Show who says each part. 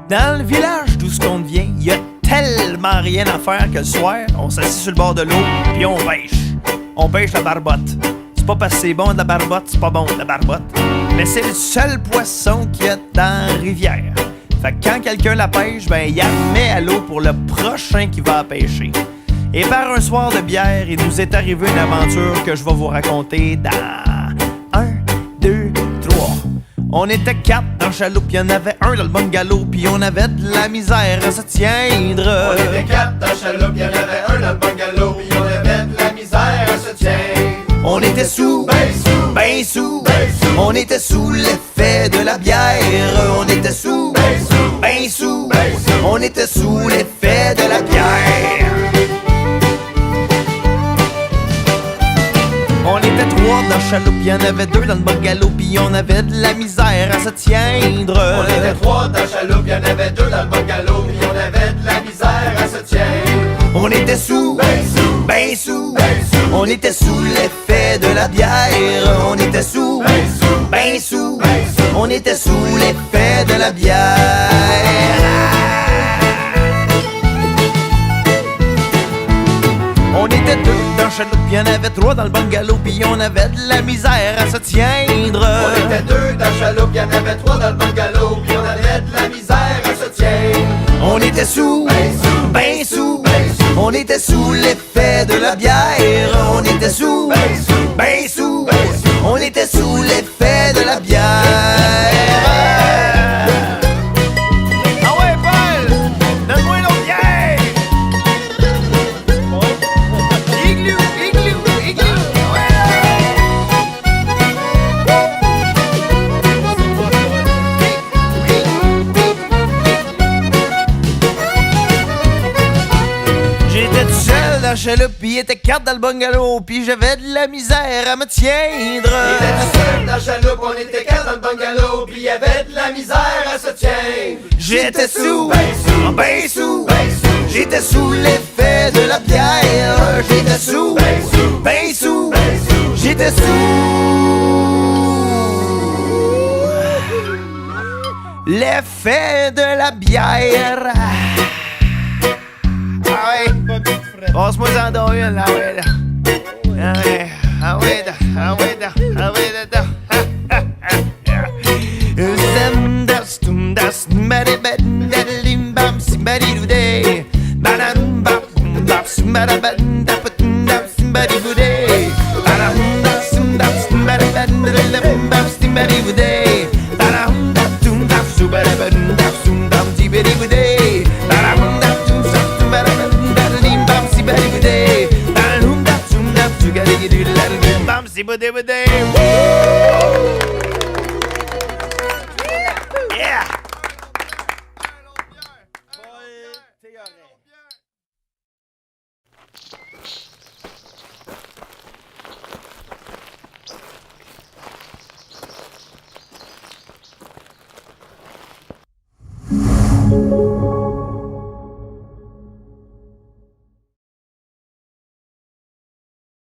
Speaker 1: Dans le village d'où ce qu'on vient, y a tellement rien à faire que le soir, on s'assit sur le bord de l'eau, puis on pêche. On pêche la barbotte. C'est pas parce que c'est bon de la barbotte, c'est pas bon de la barbotte. Mais c'est le seul poisson qu'il y a dans la rivière. Fait que quand quelqu'un la pêche, ben il la met à l'eau pour le prochain qui va la pêcher. Et par un soir de bière, il nous est arrivé une aventure que je vais vous raconter dans 1, 2, 3. On était 4 dans le chaloupe, y'en avait un dans le bungalow, puis on avait de la misère à se tiendre.
Speaker 2: On était 4 dans le chaloupe, y'en avait un dans le bungalow, puis on avait de la misère à se tiendre.
Speaker 1: On était sous,
Speaker 2: ben sous,
Speaker 1: ben sous,
Speaker 2: ben sous.
Speaker 1: On était sous l'effet de la bière. On était sous,
Speaker 2: ben sous,
Speaker 1: ben sous,
Speaker 2: ben sous.
Speaker 1: On était sous l'effet de la bière. On était 3 dans le chaloupe, y'en avait 2 dans le bungalow, puis on avait de la misère à se tiendre.
Speaker 2: On était 3 dans le chaloupe, y'en avait 2 dans le bungalow, puis on avait de la misère à se tiendre.
Speaker 1: On était sous,
Speaker 2: ben sous,
Speaker 1: ben sous,
Speaker 2: ben sous.
Speaker 1: On était sous l'effet de la bière. On était sous,
Speaker 2: ben sous,
Speaker 1: ben sous,
Speaker 2: ben sous.
Speaker 1: On était sous l'effet de la bière. On était 2 dans le chaloupe, y'en avait 3 dans le bungalow, puis on avait de la misère à se tiendre.
Speaker 2: On était 2 dans le chaloupe, y'en avait 3 dans le bungalow, puis on avait de la misère à se tiendre.
Speaker 1: On était sous,
Speaker 2: ben sous,
Speaker 1: ben sous,
Speaker 2: ben sous.
Speaker 1: On était sous l'effet de la bière. On était sous,
Speaker 2: ben sous,
Speaker 1: ben sous,
Speaker 2: ben sous.
Speaker 1: On était sous l'effet de la bière. Ah ouais, Paul, donne-moi l'autre bière. Igloo, igloo, igloo, J'étais tout seul dans le chaloupe, pis il était 4 dans le bungalow, pis j'avais de la misère à me tiendre.
Speaker 2: On était tout seul dans le chaloupe, on était 4 dans le bungalow, puis y avait de la misère à se tiendre.
Speaker 1: J'étais sous,
Speaker 2: ben sous,
Speaker 1: ben sous,
Speaker 2: ben sous.
Speaker 1: J'étais sous l'effet de la bière. J'étais sous,
Speaker 2: ben sous,
Speaker 1: ben sous,
Speaker 2: ben sous.
Speaker 1: J'étais sous l'effet de la bière. Ah ouais, passe-moi ça dans une, ah ouais, là. Ah ouais, ah ouais, là, ah ouais, là, ah ouais, là. Yeah!